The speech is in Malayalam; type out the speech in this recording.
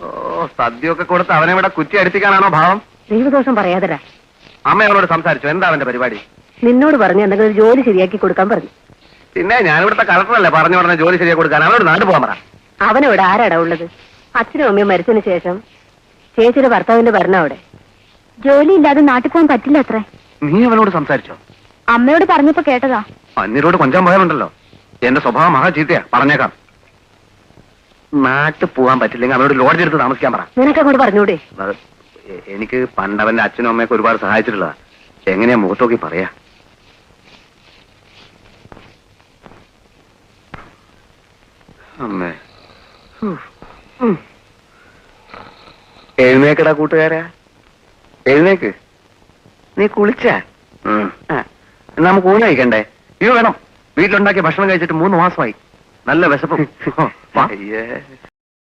ഓ, സദ്യയൊക്കെ കൊടുത്ത് അവനെ ഇവിടെ കുറ്റി അടിപ്പിക്കാനാണോ ഭാവം? ദൈവദോഷം പറയാതരാ. അമ്മ അവനോട് സംസാരിച്ചു, എന്താ അവന്റെ പരിപാടി? നിന്നോട് പറഞ്ഞു എന്തെങ്കിലും ഒരു ജോലി ശരിയാക്കി കൊടുക്കാൻ പറഞ്ഞു. പിന്നെ ഞാനിവിടുത്തെ കളക്ടറല്ലേ പറഞ്ഞു പറഞ്ഞ ജോലി ശരിയാക്കി കൊടുക്കാൻ. അവനോട് നാട് പോകാൻ പറ. അവനോട് ആരാടാ ഉള്ളത്? അച്ഛനും അമ്മയും മരിച്ചതിന് ശേഷം ചേച്ചിയുടെ ഭർത്താവിന്റെ ഭരണം അവിടെ. ജോലി ഇല്ലാതെ നാട്ടിൽ പോകാൻ പറ്റില്ല അത്രേ. നീ അവനോട് സംസാരിച്ചോ? അമ്മയോട് പറഞ്ഞപ്പോ കേട്ടതാ. അന്യരോട് കൊഞ്ചാൻ പോയാലുണ്ടല്ലോ, എന്റെ സ്വഭാവം മഹാ ചീത്തയാ, പറഞ്ഞേക്കാം. നാട്ടിൽ പോകാൻ പറ്റില്ലെങ്കിൽ അവനോട് ലോഡ്ജ് എടുത്ത് താമസിക്കാൻ പറ. നിനക്ക് അങ്ങോട്ട് പറഞ്ഞൂടെ? എനിക്ക് പണ്ടവന്റെ അച്ഛനും അമ്മയൊക്കെ ഒരുപാട് സഹായിച്ചിട്ടുള്ളതാ. എങ്ങനെയാ മുഖത്തോക്കി പറയാ? അമ്മേ, എഴുന്നേക്കടാ കൂട്ടുകാരാ, എഴുന്നേക്ക്. നീ കുളിച്ച? നമുക്ക് ഊണ് കഴിക്കണ്ടേ? അയ്യോ വേണം. വീട്ടിലുണ്ടാക്കിയ ഭക്ഷണം കഴിച്ചിട്ട് 3 മാസമായി. നല്ല വിശപ്പും.